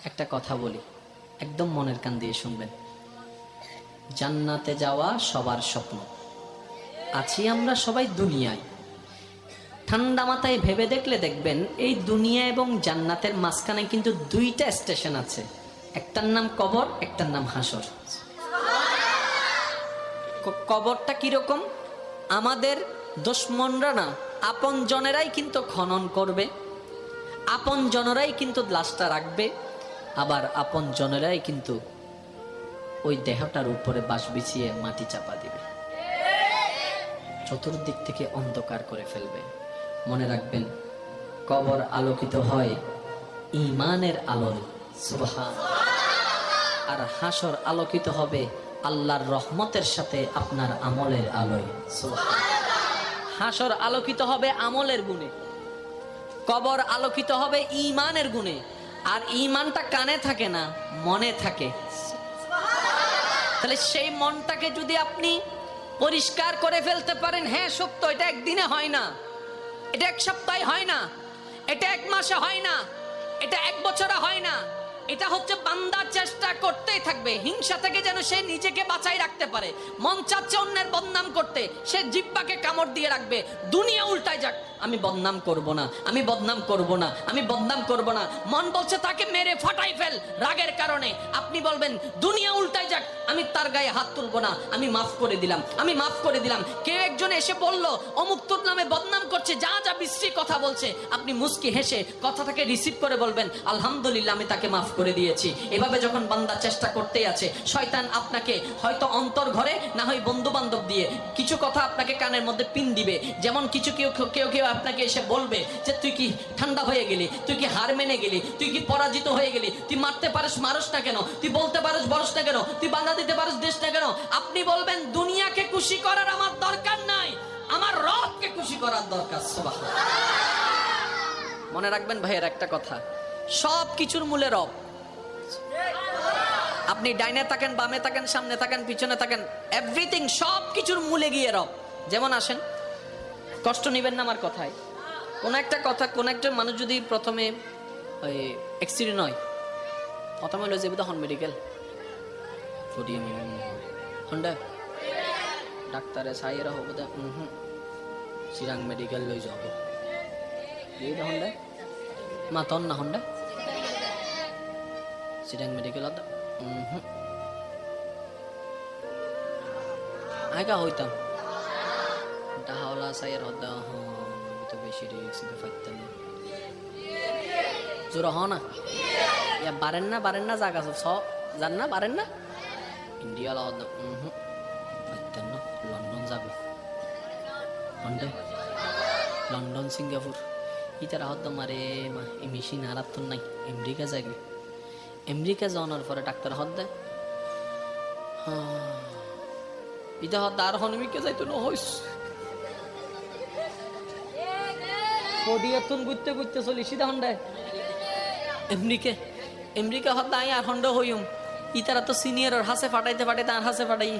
একটা কথা বলি, একদম মনের কান দিয়ে শুনবেন। জান্নাতে যাওয়া সবার স্বপ্ন। আছি আমরা সবাই দুনিয়ায়। ঠান্ডা মাথায় ভেবে দেখলে দেখবেন এই দুনিয়া এবং জান্নাতের মাঝখানে কিন্তু দুইটা স্টেশন আছে। একটার নাম কবর, একটার নাম হাসর। কবরটা কিরকম? আমাদের দুশমনরা না, আপন জনেরাই কিন্তু খনন করবে, আপন জনেরাই কিন্তু লাশটা রাখবে, আবার আপন জনেরাই কিন্তু ওই দেহটার উপরে বাঁশ বিছিয়ে মাটি চাপা দিবে, চতুর্দিক থেকে অন্ধকার করে ফেলবে। মনে রাখবেন, কবর আলোকিত হয় ঈমানের আলোয়, সুবহানাল্লাহ। আর হাসর আলোকিত হবে আল্লাহর রহমতের সাথে আপনার আমলের আলোয়, সুবহানাল্লাহ। হাসর আলোকিত হবে আমলের গুণে, কবর আলোকিত হবে ঈমানের গুণে। আর ঈমানটা কানে থাকে না, মনে থাকে। তাহলে সেই মনটাকে যদি আপনি পরিষ্কার করে ফেলতে পারেন, হ্যাঁ সত্য, এটা একদিনে হয় না, এটা এক সপ্তাহে হয় না, এটা এক মাসে হয় না, এটা এক বছরে হয় না। এটা হচ্ছে বান্দা চেষ্টা করতেই থাকবে হিংসা থেকে যেন সে নিজেকে বাঁচাই রাখতে পারে। মন চাচ্ছে অন্যের বদনাম করতে, সে জিহ্বাকে কামড় দিয়ে রাখবে। দুনিয়া উল্টায় যাক, আমি বদনাম করব না, আমি বদনাম করব না, আমি বদনাম করব না। মন বলছে তাকে মেরে ফাটাই ফেল রাগের কারণে। আপনি বলবেন দুনিয়া উল্টায় যাক, আমি তার গায়ে হাত তুলব না, আমি মাফ করে দিলাম, আমি মাফ করে দিলাম। কেউ একজন এসে বলল অমুক তোর নামে বদনাম করছে, যা যা বিশ্রী কথা বলছে, আপনি মুস্কি হেসে কথাটাকে রিসিভ করে বলবেন আলহামদুলিল্লাহ, আমি তাকে মাফ করে দিয়েছি। এভাবে যখন বান্দা চেষ্টা করতেই আছে, শয়তান আপনাকে হয়তো অন্তর ঘরে না হয় বন্ধু বান্ধব দিয়ে কিছু কথা আপনাকে কানের মধ্যে পিন দিবে। যেমন কিছু কেউ আপনাকে এসে বলবে যে তুই কি ঠান্ডা হয়ে গেলি, তুই কি হার মেনে গেলি, তুই কি পরাজিত হয়ে গেলি, তুই মারতে পারিস মারস না কেন, তুই বলতে পারিস বলস না কেন, তুই বাধা দিতে পারিস দেশ না কেন। আপনি বলবেন দুনিয়াকে খুশি করার আমার দরকার নাই, আমার রবকে খুশি করার দরকার। সুবহানাল্লাহ। মনে রাখবেন ভাইয়ের একটা কথা, সব কিছুর মূলে রব। আপনি ডাইনে থাকেন, বামে থাকেন, সামনে থাকেন, পিছনে থাকেন, এভরিথিং, সব কিছুর মূলে গিয়ে রব। যেমন আসেন, কষ্ট নিবেন না আমার কথায়। কোন একটা মানুষ যদি প্রথমে ওই অ্যাক্সিডেন্ট হয়, প্রথমে হলো যে হন মেডিকেল হন্ডা ডাক্তারে সাইয়েরা হবো দা চিরাং মেডিকেল লই যাব হন্ডা মাতন না হন্ডা চিরাং মেডিকেল আগা হইতাম ডাহাওলা সাইয়ের হদ্দা তো বেশি রিক্স ফাইতাম না জোর হ না ইয়া বারেন না জায়গা সব জান না, বারেন না ইন্ডিয়া হদ্দা ফাইতাম না। লন্ডন যাবে হন্ডা, লন্ডন সিঙ্গাপুর ইতারা হদ্দা মারে মা এই মেশিন হারাত তো নাই। আমেরিকা যাবে, আমেরিকা যাওয়ার পরে ডাক্তার হদ্দা ইটা হদ্দা আর হনমিকে যাইতো না হইস ঘুরতে ঘুরতে চলি সিধা হন্ডায় আমেরিকা হদ্দা আই আর হন্ডা হইম ইতারা তো সিনিয়র হাসে ফাটাইতে আর হাসে ফাটাই